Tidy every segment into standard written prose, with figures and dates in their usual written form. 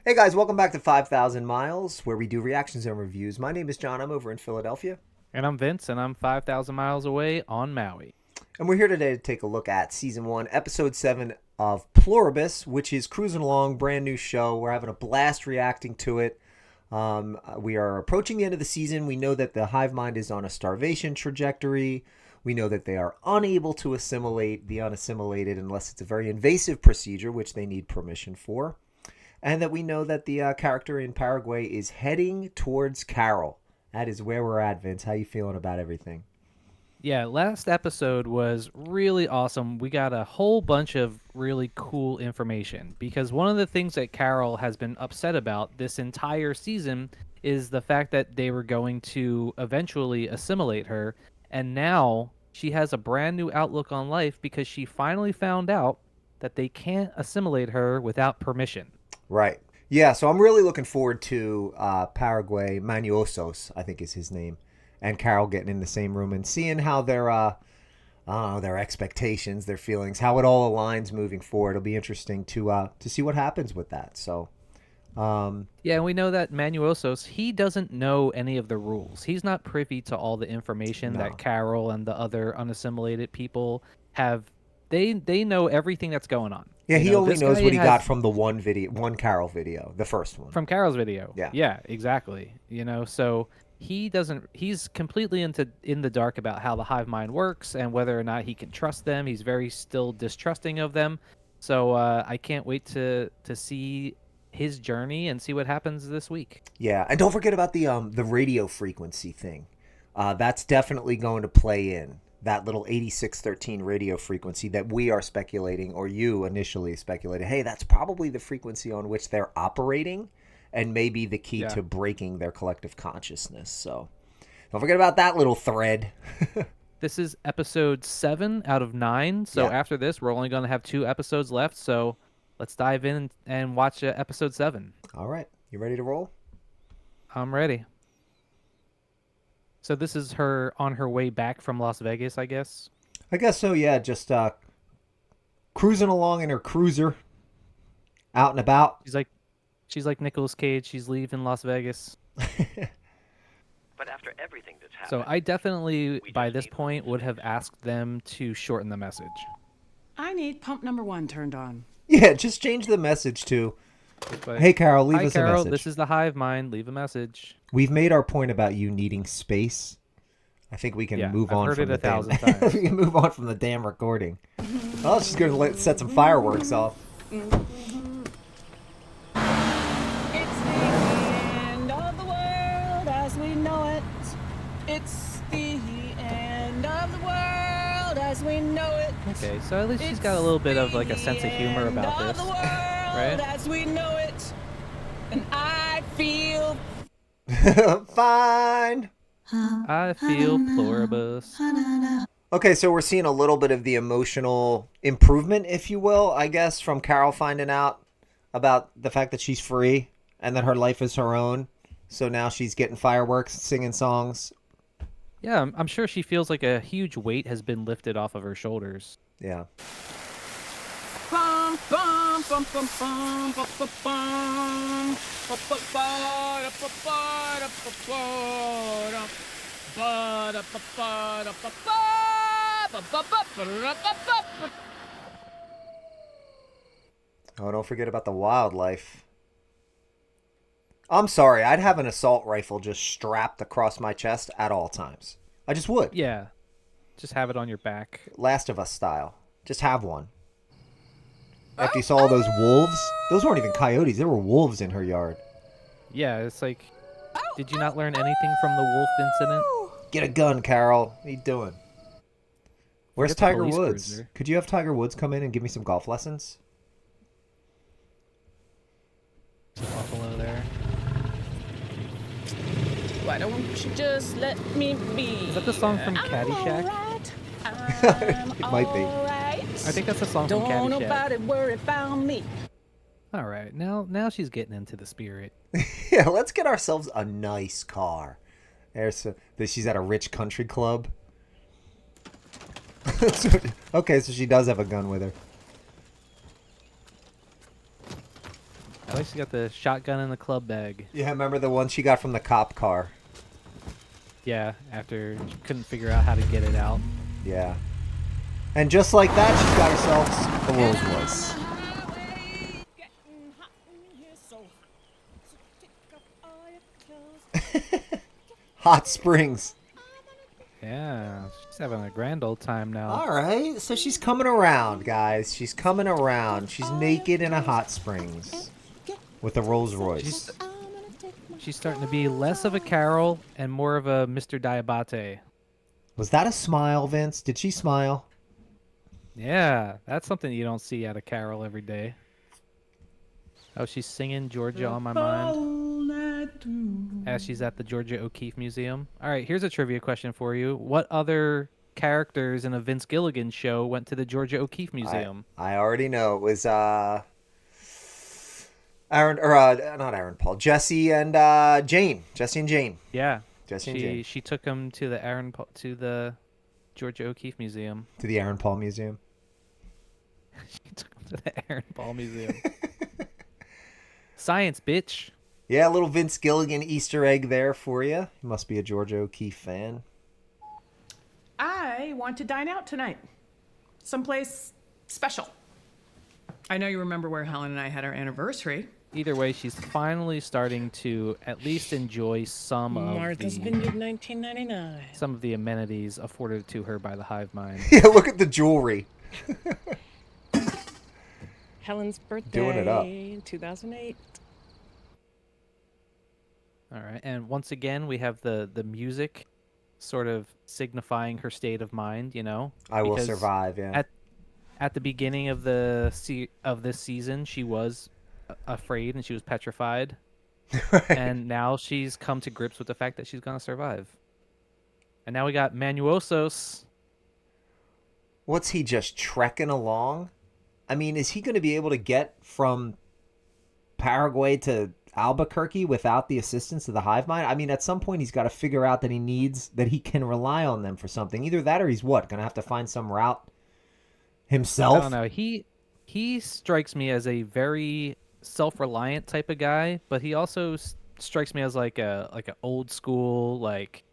Hey guys, welcome back to 5,000 Miles, where we do reactions and reviews. My name is John. I'm over in Philadelphia. And I'm Vince, and I'm 5,000 miles away on Maui. And we're here today to take a look at Season 1, Episode 7 of Pluribus, which is cruising along, brand new show. We're having a blast reacting to it. We are approaching the end of the season. We know that the hive mind is on a starvation trajectory. We know that they are unable to assimilate the unassimilated unless it's a very invasive procedure, which they need permission for. And that we know that the character in Paraguay is heading towards Carol. That is where we're at, Vince. How you feeling about everything? Yeah, last episode was really awesome. We got a whole bunch of really cool information because one of the things that Carol has been upset about this entire season is the fact that they were going to eventually assimilate her. And now she has a brand new outlook on life because she finally found out that they can't assimilate her without permission. Right. Yeah, so I'm really looking forward to Paraguay, Manousos, I think is his name, and Carol getting in the same room and seeing how their expectations, their feelings, how it all aligns moving forward. It'll be interesting to see what happens with that. So, Yeah, and we know that Manousos, he doesn't know any of the rules. He's not privy to all the information no. that Carol and the other unassimilated people have. They know everything that's going on. Yeah, he only this knows guy what he got from the one Carol video, the first one. from Carol's video. Yeah. Yeah, exactly. So he doesn't he's completely in the dark about how the hive mind works and whether or not he can trust them. He's very still distrusting of them. So I can't wait to see his journey and see what happens this week. Yeah, and don't forget about the radio frequency thing. That's definitely going to play in that little 8613 radio frequency that we are speculating, or you initially speculated. Hey, that's probably the frequency on which they're operating, and maybe the key to breaking their collective consciousness. So don't forget about that little thread. This is episode 7 out of 9. So after this, we're only going to have 2 episodes left. So let's dive in and watch episode 7. All right. You ready to roll? I'm ready. So this is her on her way back from Las Vegas, I guess? I guess so, yeah. Just cruising along in her cruiser, out and about. She's like Nicolas Cage. She's leaving Las Vegas. But after everything that's happened, So I definitely, by this point, would have asked them to shorten the message. I need pump number 1 turned on. Yeah, just change the message to, But, hey, Carol, leave Hi, us Carol, a message. this is the hive mind. Leave a message. We've made our point about you needing space. I think we can move on I've from heard it the 1,000 damn... times. we can move on from the damn recording. Oh, she's going to set some fireworks off. It's the end of the world as we know it. It's the end of the world as we know it. Okay, so at least she's got a little bit of like a sense of humor about this, right? As we know it, and I feel Fine. I feel pluribus. Okay, so we're seeing a little bit of the emotional improvement, if you will, I guess, from Carol finding out about the fact that she's free and that her life is her own. So now she's getting fireworks, singing songs. Yeah, I'm sure she feels like a huge weight has been lifted off of her shoulders. Yeah. bum bum bum bum bum bum bum bum. Oh, don't forget about the wildlife. I'm sorry, I'd have an assault rifle just strapped across my chest at all times. I just would. Yeah, just have it on your back. Last of Us style. Just have one. After you saw all those wolves, those weren't even coyotes, there were wolves in her yard. Yeah, it's like, did you not learn anything from the wolf incident? Get a gun, Carol. What are you doing? Where's Get the Tiger police Woods? cruiser. Could you have Tiger Woods come in and give me some golf lessons? There's a buffalo there. Why don't you just let me be? Is that the song from Caddyshack? It might be. I think that's a song from Don't Caddyshack. nobody worry about me. All right, now she's getting into the spirit. Yeah, let's get ourselves a nice car. She's at a rich country club. Okay, so she does have a gun with her. Oh, she got the shotgun in the club bag. Yeah, remember the one she got from the cop car? Yeah, after she couldn't figure out how to get it out. Yeah. And just like that, she's got herself a Rolls Royce. Getting hot in here, so take off all your clothes. Hot Springs. Yeah, she's having a grand old time now. All right, so she's coming around, guys. She's coming around. She's naked in a hot springs with a Rolls Royce. She's starting to be less of a Carol and more of a Mr. Diabate. Was that a smile, Vince? Did she smile? Yeah, that's something you don't see out of Carol every day. Oh, she's singing Georgia on My Mind as she's at the Georgia O'Keeffe Museum. All right, here's a trivia question for you. What other characters in a Vince Gilligan show went to the Georgia O'Keeffe Museum? I already know. It was not Aaron Paul. Jesse and Jane. Jesse and Jane. Yeah. Jesse and Jane. She took him to the Georgia O'Keeffe Museum. To the Aaron Paul Museum. She took him to the Aaron Paul Museum. Science, bitch. Yeah, a little Vince Gilligan Easter egg there for you. You must be a Georgia O'Keeffe fan. I want to dine out tonight. Someplace special. I know you remember where Helen and I had our anniversary. Either way, she's finally starting to at least enjoy some Martha's Vineyard, 1999. some of the amenities afforded to her by the hive mind. Yeah, look at the jewelry. Helen's birthday. Doing it up. In 2008. All right, and once again, we have the music sort of signifying her state of mind, you know? I will Because survive, yeah. At the beginning of this season, she was afraid and she was petrified. Right. And now she's come to grips with the fact that she's going to survive. And now we got Manousos. What's he just trekking along? I mean, is he going to be able to get from Paraguay to Albuquerque without the assistance of the hive mind? I mean, at some point he's got to figure out that he can rely on them for something. Either that or he's going to have to find some route himself? I don't know. He strikes me as a very self-reliant type of guy, but he also strikes me as like a old school, like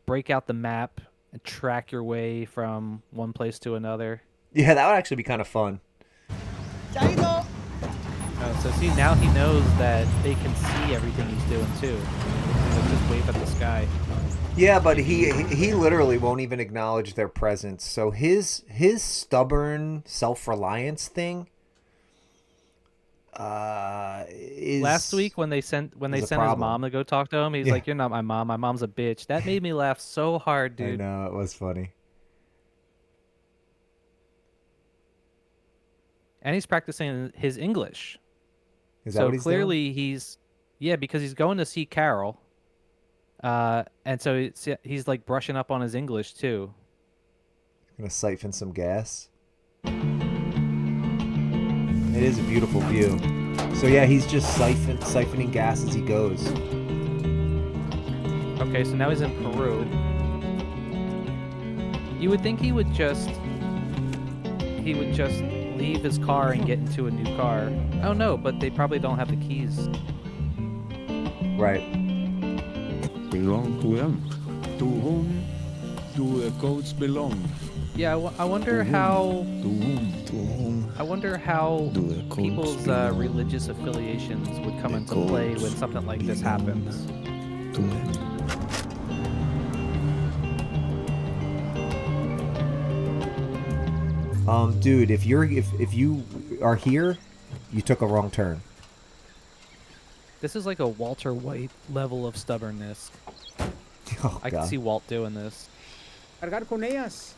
break out the map and track your way from one place to another. Yeah, that would actually be kind of fun. So see, now he knows that they can see everything he's doing too. Like just wave at the sky. Yeah, but he literally won't even acknowledge their presence. So his stubborn self-reliance thing is Last week when they sent his mom to go talk to him, he's like, "You're not my mom. My mom's a bitch." That made me laugh so hard, dude. I know, it was funny. And he's practicing his English. Is that So what he's clearly because he's going to see Carol. And so he's like brushing up on his English too. Gonna siphon some gas. It is a beautiful view. So yeah, he's just siphoning gas as he goes. Okay, so now he's in Peru. You would think he would just leave his car and get into a new car. Oh no, but they probably don't have the keys. Right. Belong to them. To whom do the coats belong? Yeah, I wonder how. To whom? To whom? I wonder how Do the coats people's belong? religious affiliations would come The into play when coats something like this belong happens. To them. Dude, if you are here, you took a wrong turn. This is like a Walter White level of stubbornness. Oh, I can God. see Walt doing this. Cargar con ellas.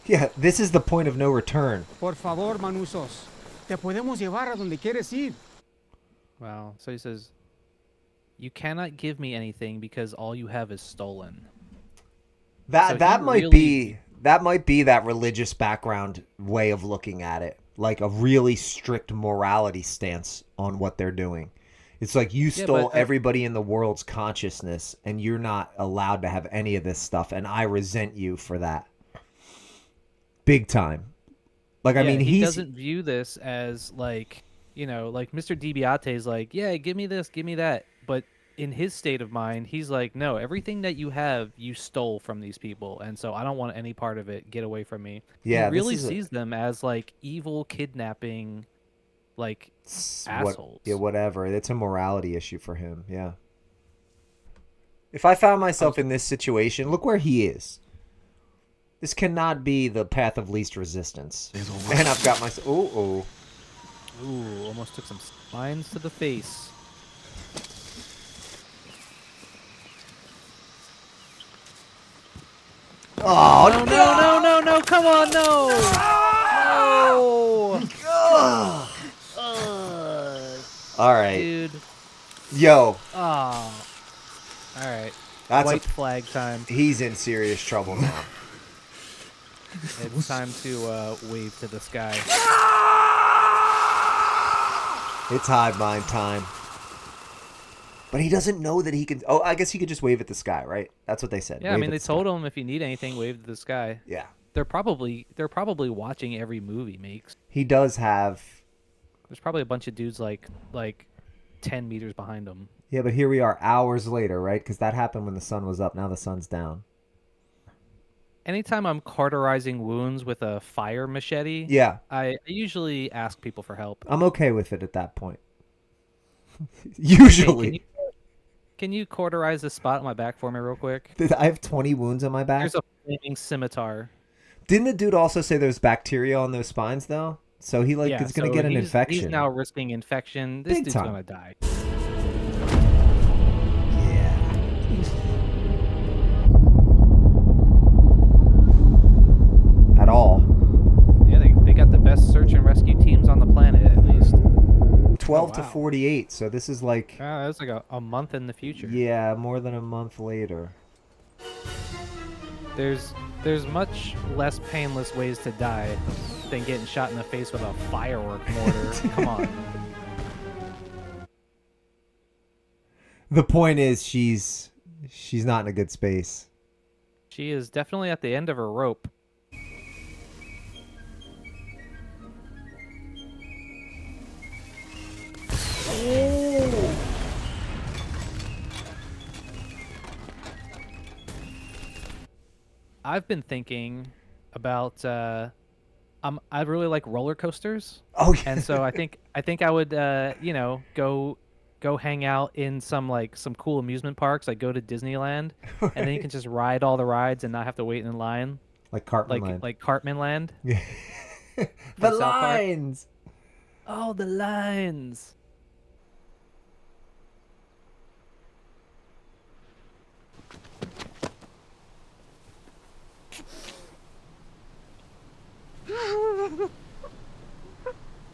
Yeah, this is the point of no return. Por favor, Manousos. Te podemos llevar a donde quieres ir. Wow. So he says, "You cannot give me anything because all you have is stolen." So That he might really- be that religious background way of looking at it, like a really strict morality stance on what they're doing. It's like you Yeah, stole but, everybody in the world's consciousness, and you're not allowed to have any of this stuff, and I resent you for that. Big time. Like, I Yeah, mean, he he's doesn't view this as like like Mr. DiBiase is like, yeah, give me this, give me that. But in his state of mind, he's like, no, everything that you have, you stole from these people. And so I don't want any part of it. Get away from me. Yeah, he this really is sees them as like evil kidnapping, like assholes. Whatever. It's a morality issue for him. Yeah. If I found myself in this situation, look where he is. This cannot be the path of least resistance. And I've got myself. Ooh. Ooh, almost took some spines to the face. Oh, no, come on, no! All right. Dude. Yo. Oh. All right. That's White flag time. He's in serious trouble now. It's time to wave to the sky. It's hive mind time. But he doesn't know that he can... Oh, I guess he could just wave at the sky, right? That's what they said. Yeah, wave I mean, at they the sky. told him if you need anything, wave to the sky. Yeah. They're probably watching every move he makes. He does have... There's probably a bunch of dudes like 10 meters behind him. Yeah, but here we are hours later, right? Because that happened when the sun was up. Now the sun's down. Anytime I'm cauterizing wounds with a fire machete, Yeah. I usually ask people for help. I'm okay with it at that point. Usually. Hey, can you cauterize this spot on my back for me real quick? I have 20 wounds on my back. There's a flaming scimitar. Didn't the dude also say there's bacteria on those spines, though? So he Yeah, is going to so get an infection. He's now risking infection. This Big dude's time. going to die. At all. Yeah, they got the best search and rescue teams on the planet, at least. 12 to wow. 48, so this is like... That's like a month in the future. Yeah, more than a month later. There's much less painless ways to die than getting shot in the face with a firework mortar. Come on. The point is she's not in a good space. She is definitely at the end of her rope. I've been thinking about I really like roller coasters. Oh, yeah. And so I think I would go hang out in some cool amusement parks, like go to Disneyland, and then you can just ride all the rides and not have to wait in line. Like Cartman Land. Like Cartman Land. Yeah. The South Park. lines! Oh, the lines.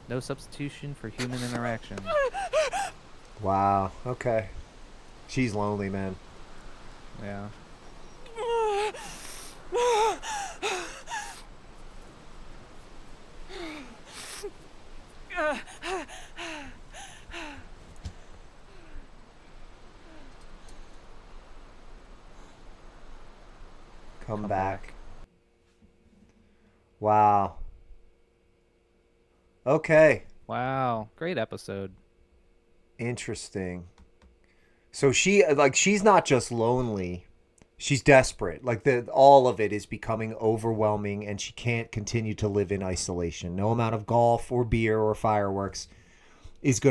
No substitution for human interaction. Wow, okay. She's lonely, man. Yeah. Come back. Wow. Okay. Wow. Great episode. Interesting. So she's not just lonely. She's desperate. All of it is becoming overwhelming, and she can't continue to live in isolation. No amount of golf or beer or fireworks is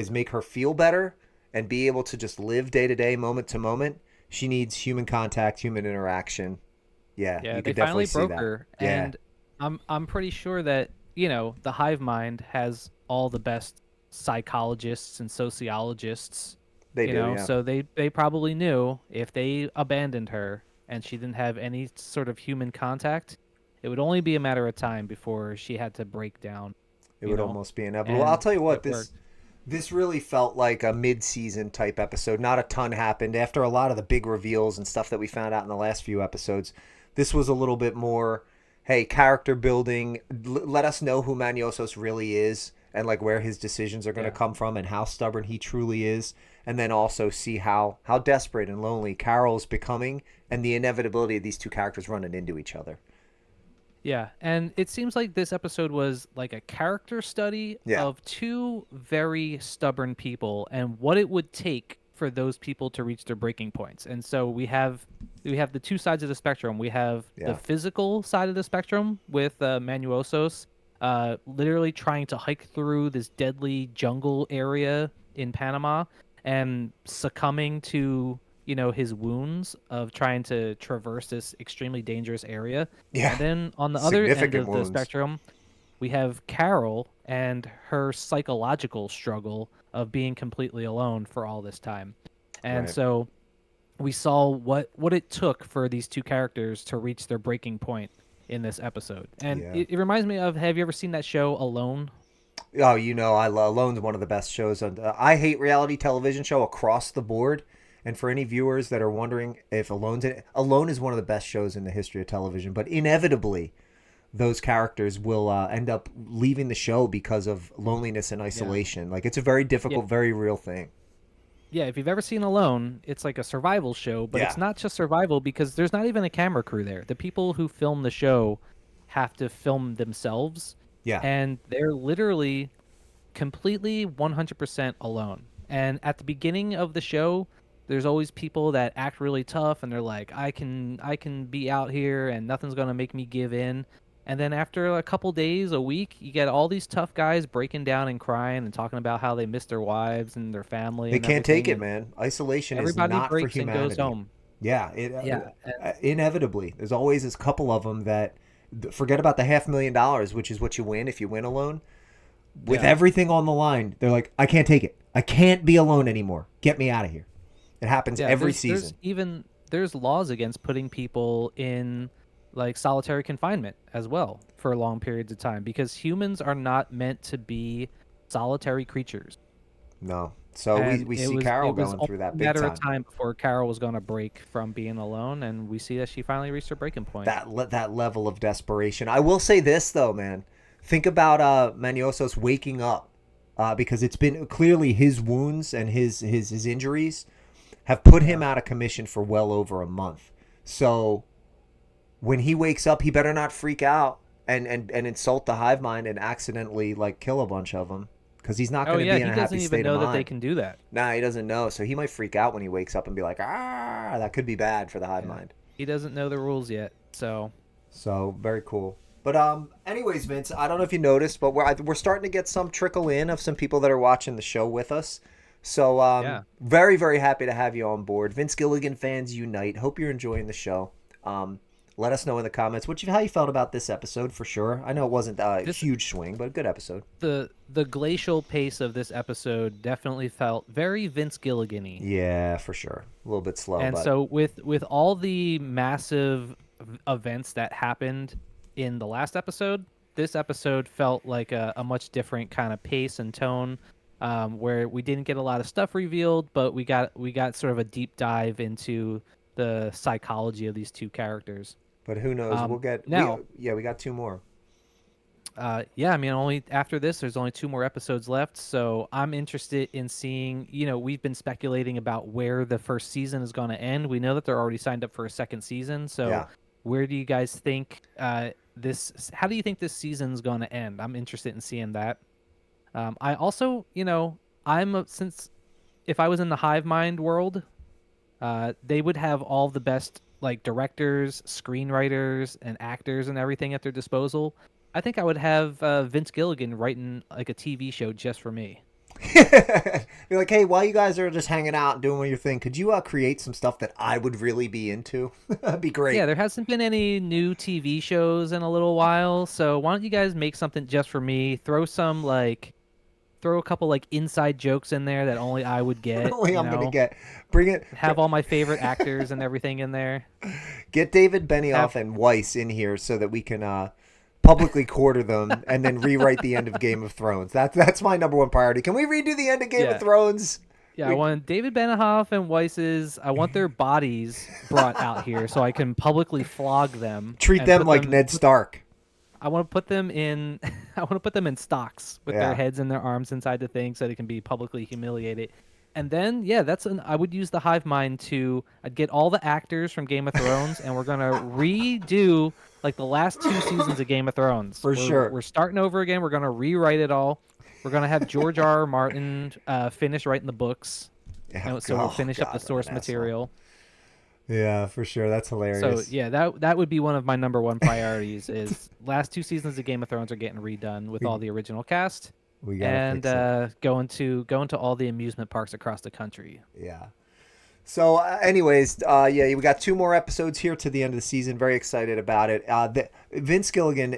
make her feel better and be able to just live day to day, moment to moment. She needs human contact, human interaction. Yeah, Yeah, you they could definitely finally see broke that. her, Yeah. and I'm pretty sure that the hive mind has all the best psychologists and sociologists. They do, yeah. So they probably knew if they abandoned her and she didn't have any sort of human contact, it would only be a matter of time before she had to break down. It would almost be inevitable. Well, I'll tell you what, this really felt like a mid-season type episode. Not a ton happened after a lot of the big reveals and stuff that we found out in the last few episodes. This was a little bit more, hey, character building. Let us know who Manousos really is and where his decisions are going to come from and how stubborn he truly is. And then also see how desperate and lonely Carol's becoming and the inevitability of these two characters running into each other. Yeah, and it seems like this episode was like a character study Yeah. of two very stubborn people and what it would take for those people to reach their breaking points. And so we have the two sides of the spectrum. We have Yeah. the physical side of the spectrum with Manousos literally trying to hike through this deadly jungle area in Panama and succumbing to his wounds of trying to traverse this extremely dangerous area. Yeah. And then on the other end Significant of the wounds. spectrum, we have Carol and her psychological struggle of being completely alone for all this time. And Right. so we saw what it took for these two characters to reach their breaking point in this episode. And Yeah. it reminds me of, have you ever seen that show Alone? Oh, Alone's one of the best shows. I hate reality television show across the board. And for any viewers that are wondering if Alone is one of the best shows in the history of television. But inevitably, those characters will end up leaving the show because of loneliness and isolation. Like, it's a very difficult, very real thing. Yeah, if you've ever seen Alone, it's like a survival show, but it's not just survival because there's not even a camera crew there. The people who film the show have to film themselves. Yeah. And they're literally completely 100% alone. And at the beginning of the show, there's always people that act really tough and they're like, I can be out here and nothing's going to make me give in. And then after a couple days, a week, you get all these tough guys breaking down and crying and talking about how they miss their wives and their family. They and can't take it, everything. man. Isolation is Everybody not for breaks and humanity. goes home. Yeah, Yeah. inevitably. There's always this couple of them that forget about the $500,000, which is what you win if you win Alone. With everything on the line, they're like, I can't take it. I can't be alone anymore. Get me out of here. It happens every season. There's laws against putting people in like solitary confinement as well for long periods of time because humans are not meant to be solitary creatures. No. So we see Carol going through that big matter time. of time before Carol was going to break from being alone, and we see that she finally reached her breaking point. That level of desperation. I will say this though, man. Think about Manousos waking up because it's been clearly his wounds and his injuries have put him out of commission for well over a month. So when he wakes up, he better not freak out and insult the hive mind and accidentally like kill a bunch of them because he's not going to be in a happy state of mind. He doesn't even know that they can do that. Nah, he doesn't know. So he might freak out when he wakes up and be like, that could be bad for the hive mind. He doesn't know the rules yet. So very cool. But anyways, Vince, I don't know if you noticed, but we're starting to get some trickle in of some people that are watching the show with us. So very, very happy to have you on board. Vince Gilligan fans unite. Hope you're enjoying the show. Let us know in the comments how you felt about this episode for sure. I know it wasn't a huge swing, but a good episode. The glacial pace of this episode definitely felt very Vince Gilligan-y. Yeah, for sure. A little bit slow. And so with all the massive events that happened in the last episode, this episode felt like a much different kind of pace and tone. Where we didn't get a lot of stuff revealed, but we got sort of a deep dive into the psychology of these two characters. But who knows? We'll get now. We got two more. Only after this, there's only two more episodes left. So I'm interested in seeing. We've been speculating about where the first season is going to end. We know that they're already signed up for a second season. So where do you guys think this? How do you think this season's going to end? I'm interested in seeing that. I also, since if I was in the hive mind world, they would have all the best like directors, screenwriters, and actors and everything at their disposal. I think I would have Vince Gilligan writing like a TV show just for me. You're like, hey, while you guys are just hanging out and doing your thing, could you create some stuff that I would really be into? That'd be great. Yeah, there hasn't been any new TV shows in a little while, so why don't you guys make something just for me? Throw a couple like inside jokes in there that only I would get. Only I'm gonna get. Bring it. Have all my favorite actors and everything in there. Get David Benioff and Weiss in here so that we can publicly quarter them and then rewrite the end of Game of Thrones. That's my number one priority. Can we redo the end of Game of Thrones? Yeah, I want David Benioff and Weiss's. I want their bodies brought out here so I can publicly flog them. Treat them like Ned Stark. I want to put them in. I want to put them in stocks with their heads and their arms inside the thing, so they can be publicly humiliated. And then, I would use the hive mind I'd get all the actors from Game of Thrones, and we're gonna redo like the last 2 seasons of Game of Thrones. Sure. We're starting over again. We're gonna rewrite it all. We're gonna have George R. Martin finish writing the books. Yeah, So we'll finish up God, the source what an asshole. material. Yeah, for sure. That's hilarious. So yeah, that would be one of my number one priorities. Is last 2 seasons of Game of Thrones are getting redone with all the original cast, We gotta and fix it. going to all the amusement parks across the country. Yeah. So, anyways, yeah, we got 2 more episodes here to the end of the season. Very excited about it. Vince Gilligan,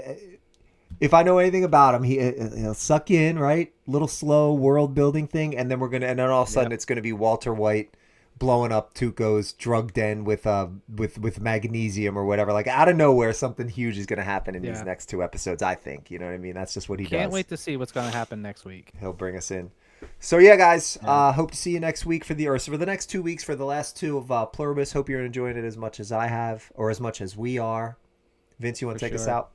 if I know anything about him, he'll suck you in, right? Little slow world building thing, and then and then all of a sudden it's gonna be Walter White blowing up Tuco's drug den with magnesium or whatever. Like out of nowhere, something huge is gonna happen in these next 2 episodes. I think, you know what I mean. That's just what he does. Can't wait to see what's gonna happen next week. He'll bring us in. So yeah, guys, hope to see you next week for the next 2 weeks for the last 2 of Pluribus. Hope you're enjoying it as much as I have, or as much as we are. Vince, you want to take us out?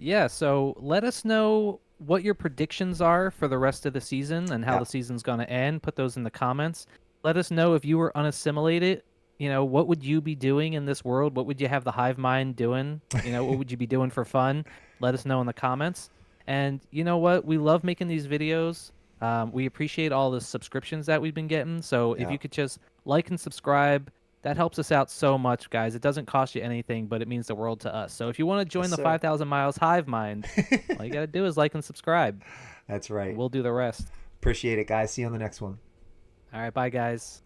Yeah. So let us know what your predictions are for the rest of the season and how the season's gonna end. Put those in the comments. Let us know if you were unassimilated. You know, what would you be doing in this world? What would you have the hive mind doing? You know, what would you be doing for fun? Let us know in the comments. And you know what? We love making these videos. We appreciate all the subscriptions that we've been getting. So if you could just like and subscribe, that helps us out so much, guys. It doesn't cost you anything, but it means the world to us. So if you want to join the 5,000 Miles Hive Mind, all you got to do is like and subscribe. That's right. We'll do the rest. Appreciate it, guys. See you on the next one. All right. Bye, guys.